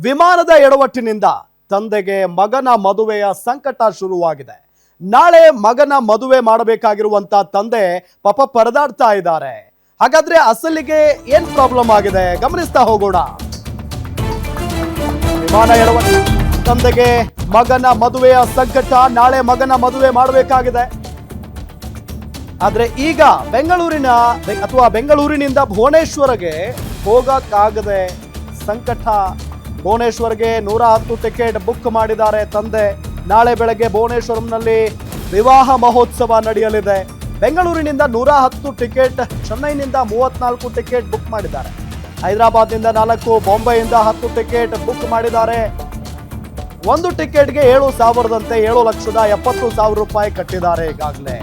ವಿಮಾನದ ಎಡವಟ್ಟಿನಿಂದ ತಂದೆಗೆ ಮಗನ ಮದುವೆಯ ಸಂಕಟ ಶುರುವಾಗಿದೆ. ನಾಳೆ ಮಗನ ಮದುವೆ ಮಾಡಬೇಕಾಗಿರುವಂತ ತಂದೆ ಪಾಪ ಪರದಾಡ್ತಾ ಇದ್ದಾರೆ. ಹಾಗಾದ್ರೆ ಅಸಲಿಗೆ ಏನ್ ಪ್ರಾಬ್ಲಮ್ ಆಗಿದೆ ಗಮನಿಸ್ತಾ ಹೋಗೋಣ. ವಿಮಾನ ಎಡವಟ್ಟು, ತಂದೆಗೆ ಮಗನ ಮದುವೆಯ ಸಂಕಟ. ನಾಳೆ ಮಗನ ಮದುವೆ ಮಾಡಬೇಕಾಗಿದೆ. ಆದ್ರೆ ಈಗ ಬೆಂಗಳೂರಿನಿಂದ ಭುವನೇಶ್ವರಗೆ ಹೋಗಕ್ಕಾಗದೆ ಸಂಕಟ. ಭುವನೇಶ್ವರ್ಗೆ 110 ಟಿಕೆಟ್ ಬುಕ್ ಮಾಡಿದ್ದಾರೆ ತಂದೆ. ನಾಳೆ ಬೆಳಗ್ಗೆ ಭುವನೇಶ್ವರಂನಲ್ಲಿ ವಿವಾಹ ಮಹೋತ್ಸವ ನಡೆಯಲಿದೆ. ಬೆಂಗಳೂರಿನಿಂದ 110 ಟಿಕೆಟ್, ಚೆನ್ನೈನಿಂದ 34 ಟಿಕೆಟ್ ಬುಕ್ ಮಾಡಿದ್ದಾರೆ. ಹೈದರಾಬಾದ್ನಿಂದ 4, ಬಾಂಬೆಯಿಂದ 10 ಟಿಕೆಟ್ ಬುಕ್ ಮಾಡಿದ್ದಾರೆ. ಒಂದು ಟಿಕೆಟ್ಗೆ 7,000ದಂತೆ 7,70,000 ರೂಪಾಯಿ ಕಟ್ಟಿದ್ದಾರೆ ಈಗಾಗಲೇ.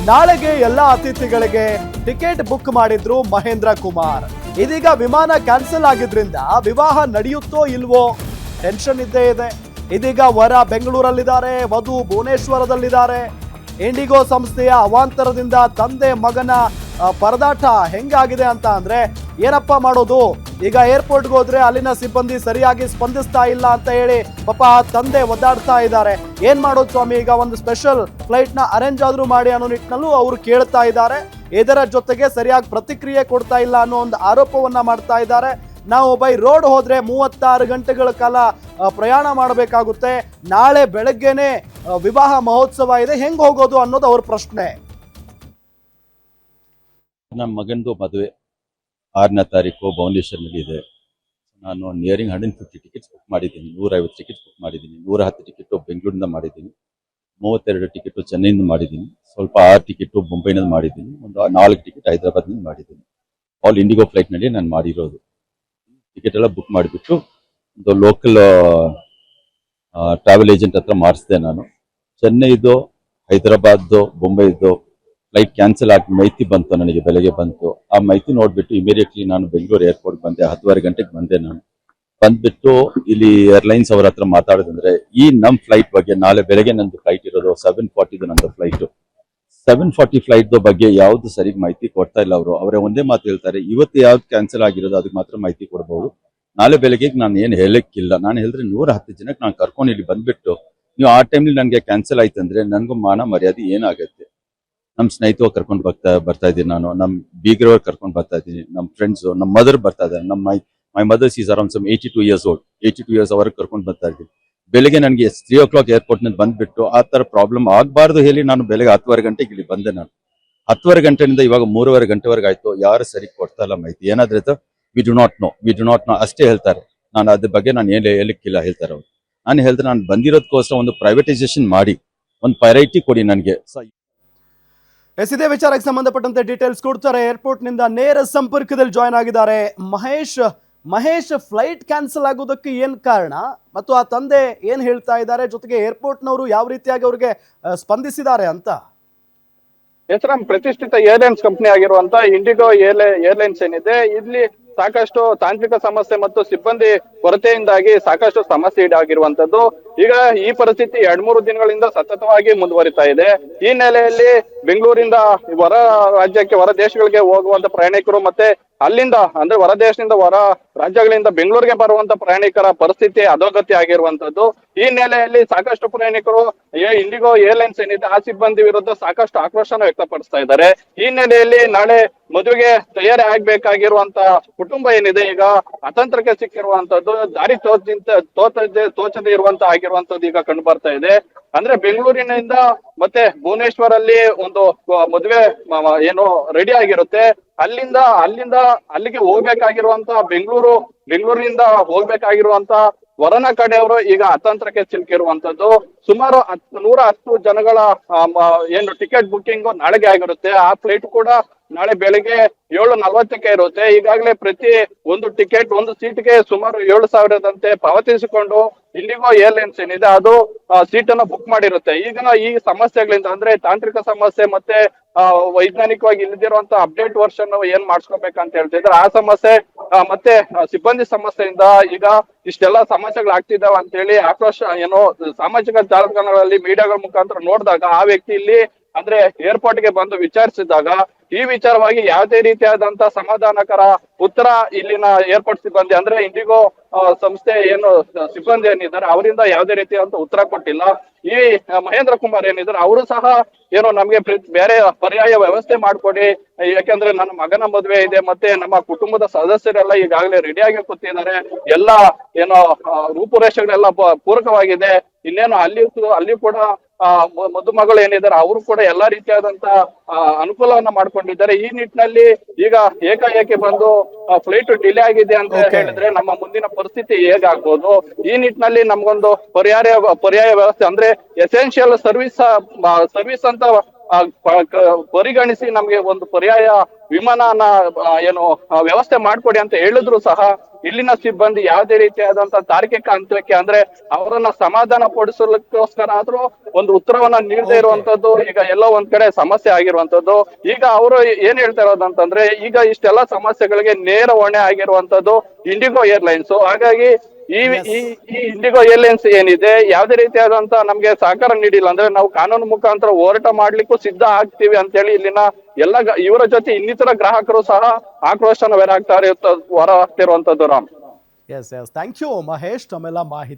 ನಾಳೆಗೆ ಎಲ್ಲ ಅತಿಥಿಗಳಿಗೆ ಟಿಕೆಟ್ ಬುಕ್ ಮಾಡಿದ್ರು ಮಹೇಂದ್ರ ಕುಮಾರ್. ಇದೀಗ ವಿಮಾನ ಕ್ಯಾನ್ಸಲ್ ಆಗಿದ್ರಿಂದ ವಿವಾಹ ನಡೆಯುತ್ತೋ ಇಲ್ವೋ ಟೆನ್ಷನ್ ಇದ್ದೇ ಇದೆ. ಇದೀಗ ವರ ಬೆಂಗಳೂರಲ್ಲಿದ್ದಾರೆ, ವಧು ಭುವನೇಶ್ವರದಲ್ಲಿದ್ದಾರೆ. ಇಂಡಿಗೋ ಸಂಸ್ಥೆಯ ಅವಾಂತರದಿಂದ ತಂದೆ ಮಗನ ಪರದಾಟ ಹೆಂಗಾಗಿದೆ ಅಂತ ಅಂದ್ರೆ ಏನಪ್ಪ ಮಾಡೋದು. ಈಗ ಏರ್ಪೋರ್ಟ್ಗೆ ಹೋದ್ರೆ ಅಲ್ಲಿನ ಸಿಬ್ಬಂದಿ ಸರಿಯಾಗಿ ಸ್ಪಂದಿಸ್ತಾ ಇಲ್ಲ ಅಂತ ಹೇಳಿ ಪಾಪ ತಂದೆ ಒದ್ದಾಡ್ತಾ ಇದ್ದಾರೆ. ಏನ್ ಮಾಡೋದು ಸ್ವಾಮಿ, ಈಗ ಒಂದು ಸ್ಪೆಷಲ್ ಫ್ಲೈಟ್ ನ ಅರೇಂಜ್ ಆದ್ರೂ ಮಾಡಿ ಅನ್ನೋ ನಿಟ್ಟಿನಲ್ಲೂ ಅವರು ಕೇಳ್ತಾ ಇದ್ದಾರೆ. ಇದರ ಜೊತೆಗೆ ಸರಿಯಾಗಿ ಪ್ರತಿಕ್ರಿಯೆ ಕೊಡ್ತಾ ಇಲ್ಲ ಅನ್ನೋ ಒಂದು ಆರೋಪವನ್ನ ಮಾಡ್ತಾ ಇದ್ದಾರೆ. ನಾವು ಬೈ ರೋಡ್ ಹೋದ್ರೆ 36 ಗಂಟೆಗಳ ಕಾಲ ಪ್ರಯಾಣ ಮಾಡಬೇಕಾಗುತ್ತೆ. ನಾಳೆ ಬೆಳಗ್ಗೆನೆ ವಿವಾಹ ಮಹೋತ್ಸವ ಇದೆ, ಹೆಂಗ್ ಹೋಗೋದು ಅನ್ನೋದು ಅವ್ರ ಪ್ರಶ್ನೆ. ನಮ್ಮ ಮಗಂದು ಮದುವೆ 6ನೇ ತಾರೀಕು ಭುವನೇಶ್ವರ್ನಲ್ಲಿ ಇದೆ. ನಾನು ನಿಯರಿಂಗ್ 150 ಟಿಕೆಟ್ಸ್ ಬುಕ್ ಮಾಡಿದ್ದೀನಿ, 150 ಟಿಕೆಟ್ಸ್ ಬುಕ್ ಮಾಡಿದ್ದೀನಿ, 110 ಟಿಕೆಟ್ ಬೆಂಗಳೂರಿಂದ ಮಾಡಿದ್ದೀನಿ, 32 ಟಿಕೆಟ್ ಚೆನ್ನೈಯಿಂದ ಮಾಡಿದ್ದೀನಿ, ಸ್ವಲ್ಪ 6 ಟಿಕೆಟ್ ಮುಂಬೈನಿಂದ ಮಾಡಿದ್ದೀನಿ, ಒಂದು 4 ಟಿಕೆಟ್ ಹೈದರಾಬಾದ್ನಿಂದ ಮಾಡಿದ್ದೀನಿ. ಆಲ್ ಇಂಡಿಗೋ ಫ್ಲೈಟ್ನಲ್ಲಿ ನಾನು ಮಾಡಿರೋದು. ಟಿಕೆಟ್ ಎಲ್ಲ ಬುಕ್ ಮಾಡಿಬಿಟ್ಟು ಒಂದು ಲೋಕಲ್ ಟ್ರಾವೆಲ್ ಏಜೆಂಟ್ ಹತ್ರ ಮಾಡಿಸಿದೆ ನಾನು. ಚೆನ್ನೈದು, ಹೈದರಾಬಾದ್ದು, ಮುಂಬೈದು ಫ್ಲೈಟ್ ಕ್ಯಾನ್ಸಲ್ ಆಗಿ ಮಾಹಿತಿ ಬಂತು ನನಗೆ, ಬೆಳಗ್ಗೆ ಬಂತು. ಆ ಮಾಹಿತಿ ನೋಡ್ಬಿಟ್ಟು ಇಮಿಡಿಯೇಟ್ಲಿ ನಾನು ಬೆಂಗಳೂರು ಏರ್ಪೋರ್ಟ್ ಬಂದೆ. 10:30 ಗಂಟೆಗೆ ಬಂದೆ. ನಾನು ಬಂದ್ಬಿಟ್ಟು ಇಲ್ಲಿ ಏರ್ಲೈನ್ಸ್ ಅವ್ರ ಹತ್ರ ಮಾತಾಡೋದಂದ್ರೆ, ಈ ನಮ್ಮ ಫ್ಲೈಟ್ ಬಗ್ಗೆ ನಾಳೆ ಬೆಳಗ್ಗೆ ನಂದು ಫ್ಲೈಟ್ ಇರೋದು 7:40 ನಂದು ಫ್ಲೈಟ್. 7:40 ಫ್ಲೈಟ್ ಬಗ್ಗೆ ಯಾವ್ದು ಸರಿಯಾಗಿ ಮಾಹಿತಿ ಕೊಡ್ತಾ ಇಲ್ಲ ಅವರು. ಅವರೇ ಒಂದೇ ಮಾತು ಹೇಳ್ತಾರೆ, ಇವತ್ತು ಯಾವ್ದು ಕ್ಯಾನ್ಸಲ್ ಆಗಿರೋದು ಅದಕ್ಕೆ ಮಾತ್ರ ಮಾಹಿತಿ ಕೊಡಬಹುದು, ನಾಳೆ ಬೆಳಗ್ಗೆ ನಾನು ಏನು ಹೇಳಕ್ಕಿಲ್ಲ. ನಾನು ಹೇಳಿದ್ರೆ 110 ಜನಕ್ಕೆ ನಾನು ಕರ್ಕೊಂಡು ಇಲ್ಲಿ ಬಂದ್ಬಿಟ್ಟು ನೀವು ಆ ಟೈಮ್ಲಿ ನನಗೆ ಕ್ಯಾನ್ಸಲ್ ಆಯ್ತು ಅಂದ್ರೆ ನನಗೂ ಮಾನ ಮರ್ಯಾದೆ ಏನಾಗುತ್ತೆ. ನಮ್ಮ ಸ್ನೇಹಿತರು ಕರ್ಕೊಂಡು ಬರ್ತಾ ಇದ್ದೀನಿ, ನಾನು ನಮ್ಮ ಬೀಗರವ್ರು ಕರ್ಕೊಂಡು ಬರ್ತಾ ಇದ್ದೀನಿ, ನಮ್ಮ ಫ್ರೆಂಡ್ಸ್, ನಮ್ಮ ಮದರ್ ಬರ್ತಾ ಇದ್ದಾರೆ. My mother is around some 82 years old, 82 years ಅವ್ರಿಗೆ ಕರ್ಕೊಂಡು ಬರ್ತಾ ಇದ್ದೀನಿ. ಬೆಳಿಗ್ಗೆ ನನಗೆ 3 o'clock ಏರ್ಪೋರ್ಟ್ ನಿಂದ ಬಂದ್ಬಿಟ್ಟು ಆ ತರ ಪ್ರಾಬ್ಲಮ್ ಆಗಬಾರ್ದು ಹೇಳಿ ನಾನು ಬೆಳಗ್ಗೆ 10:30 ಗಂಟೆಗೆ ಇಲ್ಲಿ ಬಂದೆ. ನಾನು 10:30 ಗಂಟೆಯಿಂದ ಇವಾಗ 3:30 ಗಂಟೆವರೆಗೆ ಆಯ್ತು, ಯಾರು ಸರಿ ಕೊಡ್ತಾ ಇಲ್ಲ ಮಾಹಿತಿ. ಏನಾದ್ರೆ ವಿ ಡು ನಾಟ್ ನೋ ಅಷ್ಟೇ ಹೇಳ್ತಾರೆ. ನಾನು ಅದ್ರ ಬಗ್ಗೆ ನಾನು ಏನು ಹೇಳಕ್ಕಿಲ್ಲ ಹೇಳ್ತಾರೆ ಅವರು. ನಾನು ಹೇಳಿದ್ರೆ ನಾನು ಬಂದಿರೋದಕ್ಕೋಸ್ಕರ ಒಂದು ಪ್ರೈವೇಟೈಸೇಷನ್ ಮಾಡಿ ಒಂದು ಪ್ರಯಾರಿಟಿ ಕೊಡಿ ನನಗೆ. ಇದೇ ವಿಚಾರಕ್ಕೆ ಸಂಬಂಧಪಟ್ಟಂತೆ ಡೀಟೇಲ್ಸ್ ಕೊಡ್ತಾರೆ. ಏರ್ಪೋರ್ಟ್ ನಿಂದ ನೇರ ಸಂಪರ್ಕದಲ್ಲಿ ಜಾಯ್ನ್ ಆಗಿದ್ದಾರೆ ಮಹೇಶ್. ಫ್ಲೈಟ್ ಕ್ಯಾನ್ಸಲ್ ಆಗೋದಕ್ಕೆ ಏನ್ ಕಾರಣ ಮತ್ತು ಆ ತಂದೆ ಏನ್ ಹೇಳ್ತಾ ಇದ್ದಾರೆ, ಜೊತೆಗೆ ಏರ್ಪೋರ್ಟ್ನವರು ಯಾವ ರೀತಿಯಾಗಿ ಅವ್ರಿಗೆ ಸ್ಪಂದಿಸಿದ್ದಾರೆ ಅಂತ. ಪ್ರತಿಷ್ಠಿತ ಏರ್ಲೈನ್ಸ್ ಕಂಪನಿ ಆಗಿರುವಂತ ಇಂಡಿಗೋ ಏರ್ಲೈನ್ಸ್ ಏನಿದೆ, ಇಲ್ಲಿ ಸಾಕಷ್ಟು ತಾಂತ್ರಿಕ ಸಮಸ್ಯೆ ಮತ್ತು ಸಿಬ್ಬಂದಿ ಕೊರತೆಯಿಂದಾಗಿ ಸಾಕಷ್ಟು ಸಮಸ್ಯೆ ಈಡಾಗಿರುವಂತದ್ದು. ಈಗ ಈ ಪರಿಸ್ಥಿತಿ 2-3 ದಿನಗಳಿಂದ ಸತತವಾಗಿ ಮುಂದುವರಿತಾ ಇದೆ. ಈ ನೆಲೆಯಲ್ಲಿ ಬೆಂಗಳೂರಿಂದ ಹೊರ ರಾಜ್ಯಕ್ಕೆ, ಹೊರ ದೇಶಗಳಿಗೆ ಹೋಗುವಂತ ಪ್ರಯಾಣಿಕರು ಮತ್ತೆ ಅಲ್ಲಿಂದ ಅಂದ್ರೆ ಹೊರ ದೇಶದಿಂದ ಹೊರ ರಾಜ್ಯಗಳಿಂದ ಬೆಂಗಳೂರಿಗೆ ಬರುವಂತ ಪ್ರಯಾಣಿಕರ ಪರಿಸ್ಥಿತಿ ಅಧೋಗತಿ ಆಗಿರುವಂತದ್ದು. ಈ ನೆಲೆಯಲ್ಲಿ ಸಾಕಷ್ಟು ಪ್ರಯಾಣಿಕರು ಇಂಡಿಗೋ ಏರ್ಲೈನ್ಸ್ ಏನಿದೆ ಆ ಸಿಬ್ಬಂದಿ ವಿರುದ್ಧ ಸಾಕಷ್ಟು ಆಕ್ರೋಶನ ವ್ಯಕ್ತಪಡಿಸ್ತಾ ಇದ್ದಾರೆ. ಈ ನೆಲೆಯಲ್ಲಿ ನಾಳೆ ಮದುವೆಗೆ ತಯಾರಿ ಆಗ್ಬೇಕಾಗಿರುವಂತ ಕುಟುಂಬ ಏನಿದೆ ಈಗ ಅತಂತ್ರಕ್ಕೆ ಸಿಕ್ಕಿರುವಂತದ್ದು, ದಾರಿ ತೋಚದೆ ಆಗಿರುವಂತದ್ದು ಈಗ ಕಂಡು ಬರ್ತಾ ಇದೆ. ಅಂದ್ರೆ ಬೆಂಗಳೂರಿನಿಂದ ಮತ್ತೆ ಭುವನೇಶ್ವರಲ್ಲಿ ಒಂದು ಮದುವೆ ಏನು ರೆಡಿ ಆಗಿರುತ್ತೆ, ಅಲ್ಲಿಂದ ಅಲ್ಲಿಗೆ ಹೋಗ್ಬೇಕಾಗಿರುವಂತ ಬೆಂಗಳೂರಿನಿಂದ ಹೋಗ್ಬೇಕಾಗಿರುವಂತ ವರನ ಕಡೆಯವರು ಈಗ ಅತಂತ್ರಕ್ಕೆ ಸಿಲುಕಿರುವಂತದ್ದು. ಸುಮಾರು 110 ಜನಗಳ ಏನು ಟಿಕೆಟ್ ಬುಕ್ಕಿಂಗ್ ನಾಳೆಗೆ ಆಗಿರುತ್ತೆ. ಆ ಫ್ಲೈಟ್ ಕೂಡ ನಾಳೆ ಬೆಳಿಗ್ಗೆ 7:40ಕ್ಕೆ ಇರುತ್ತೆ. ಈಗಾಗಲೇ ಪ್ರತಿ ಒಂದು ಟಿಕೆಟ್, ಒಂದು ಸೀಟ್ಗೆ ಸುಮಾರು 7,000ದಂತೆ ಪಾವತಿಸಿಕೊಂಡು ಇಂಡಿಗೋ ಏರ್ಲೈನ್ಸ್ ಏನಿದೆ ಅದು ಸೀಟ್ ಅನ್ನು ಬುಕ್ ಮಾಡಿರುತ್ತೆ. ಈಗ ಈ ಸಮಸ್ಯೆಗಳಿಂದ ಅಂದ್ರೆ ತಾಂತ್ರಿಕ ಸಮಸ್ಯೆ ಮತ್ತೆ ವೈಜ್ಞಾನಿಕವಾಗಿ ಇಲ್ಲದಿರುವಂತ ಅಪ್ಡೇಟ್ ವರ್ಷನ್ ಏನ್ ಮಾಡಿಸ್ಕೋಬೇಕಂತ ಹೇಳ್ತಿದ್ರೆ ಆ ಸಮಸ್ಯೆ ಮತ್ತೆ ಸಿಬ್ಬಂದಿ ಸಮಸ್ಯೆಯಿಂದ ಈಗ ಇಷ್ಟೆಲ್ಲ ಸಮಸ್ಯೆಗಳಾಗ್ತಿದ್ದಾವೆ ಅಂತ ಹೇಳಿ ಆಕ್ರೋಶ ಏನು ಸಾಮಾಜಿಕ ಜಾಲತಾಣಗಳಲ್ಲಿ ಮೀಡಿಯಾಗಳ ಮುಖಾಂತರ ನೋಡಿದಾಗ ಆ ವ್ಯಕ್ತಿ ಇಲ್ಲಿ ಅಂದ್ರೆ ಏರ್ಪೋರ್ಟ್ ಗೆ ಬಂದು ವಿಚಾರಿಸಿದಾಗ ಈ ವಿಚಾರವಾಗಿ ಯಾವುದೇ ರೀತಿಯಾದಂತ ಸಮಾಧಾನಕರ ಉತ್ತರ ಇಲ್ಲಿನ ಏರ್ಪೋರ್ಟ್ ಸಿಬ್ಬಂದಿ ಅಂದ್ರೆ ಇಂಡಿಗೋ ಸಂಸ್ಥೆ ಏನು ಸಿಬ್ಬಂದಿ ಏನಿದ್ದಾರೆ ಅವರಿಂದ ಯಾವುದೇ ರೀತಿಯಾದಂತ ಉತ್ತರ ಕೊಟ್ಟಿಲ್ಲ. ಈ ಮಹೇಂದ್ರ ಕುಮಾರ್ ಏನಿದ್ದಾರೆ ಅವರು ಸಹ ಏನೋ ನಮ್ಗೆ ಬೇರೆ ಪರ್ಯಾಯ ವ್ಯವಸ್ಥೆ ಮಾಡ್ಕೊಡಿ, ಯಾಕೆಂದ್ರೆ ನನ್ನ ಮಗನ ಮದುವೆ ಇದೆ, ಮತ್ತೆ ನಮ್ಮ ಕುಟುಂಬದ ಸದಸ್ಯರೆಲ್ಲ ಈಗಾಗಲೇ ರೆಡಿಯಾಗಿ ಕೂತಿದ್ದಾರೆ, ಎಲ್ಲ ಏನೋ ರೂಪುರೇಷೆಗಳೆಲ್ಲ ಪೂರಕವಾಗಿದೆ, ಇನ್ನೇನು ಅಲ್ಲಿ ಕೂಡ ಮದುಮಗಳು ಏನಿದ್ದಾರೆ ಅವರು ಕೂಡ ಎಲ್ಲಾ ರೀತಿಯಾದಂತ ಅನುಕೂಲವನ್ನ ಮಾಡ್ಕೊಂಡಿದ್ದಾರೆ. ಈ ನಿಟ್ಟಿನಲ್ಲಿ ಈಗ ಏಕಾಏಕಿ ಬಂದು ಫ್ಲೈಟ್ ಡಿಲೇ ಆಗಿದೆ ಅಂತ ಹೇಳಿದ್ರೆ ನಮ್ಮ ಮುಂದಿನ ಪರಿಸ್ಥಿತಿ ಹೇಗಾಗ್ಬೋದು? ಈ ನಿಟ್ಟಿನಲ್ಲಿ ನಮ್ಗೊಂದು ಪರ್ಯಾಯ ವ್ಯವಸ್ಥೆ ಅಂದ್ರೆ ಎಸೆನ್ಷಿಯಲ್ ಸರ್ವಿಸ್ ಅಂತ ಪರಿಗಣಿಸಿ ನಮ್ಗೆ ಒಂದು ಪರ್ಯಾಯ ವಿಮಾನನ ಏನು ವ್ಯವಸ್ಥೆ ಮಾಡ್ಕೊಡಿ ಅಂತ ಹೇಳಿದ್ರು ಸಹ ಇಲ್ಲಿನ ಸಿಬ್ಬಂದಿ ಯಾವುದೇ ರೀತಿಯಾದಂತ ತಾರ್ಕಿಕ ಹಂತಕ್ಕೆ ಅಂದ್ರೆ ಅವರನ್ನ ಸಮಾಧಾನ ಪಡಿಸಲಿಕ್ಕೋಸ್ಕರ ಆದ್ರೂ ಒಂದು ಉತ್ತರವನ್ನ ನೀಡದೇ ಇರುವಂತದ್ದು ಈಗ ಎಲ್ಲೋ ಒಂದ್ ಕಡೆ ಸಮಸ್ಯೆ ಆಗಿರುವಂತದ್ದು. ಈಗ ಅವರು ಏನ್ ಹೇಳ್ತಾ ಇರೋದಂತಂದ್ರೆ ಈಗ ಇಷ್ಟೆಲ್ಲಾ ಸಮಸ್ಯೆಗಳಿಗೆ ನೇರ ಹೊಣೆ ಆಗಿರುವಂತದ್ದು ಇಂಡಿಗೋ ಏರ್ಲೈನ್ಸ್. ಹಾಗಾಗಿ ಈ ಇಂಡಿಗೋ ಏರ್ಲೈನ್ಸ್ ಏನಿದೆ ಯಾವುದೇ ರೀತಿಯಾದಂತ ನಮ್ಗೆ ಸಹಕಾರ ನೀಡಿಲ್ಲ ಅಂದ್ರೆ ನಾವು ಕಾನೂನು ಮುಖಾಂತರ ಹೋರಾಟ ಮಾಡ್ಲಿಕ್ಕೂ ಸಿದ್ಧ ಆಗ್ತೀವಿ ಅಂತ ಹೇಳಿ ಇಲ್ಲಿನ ಎಲ್ಲ ಇವರ ಜೊತೆ ಇನ್ನಿತರ ಗ್ರಾಹಕರು ಸಹ ಆಕ್ರೋಶನ ಹೊರಹಾಕ್ತಿರುವಂತದ್ದು. Ram, yes thank you Mahesh, ತಮ್ಮೆಲ್ಲ ಮಾಹಿತಿ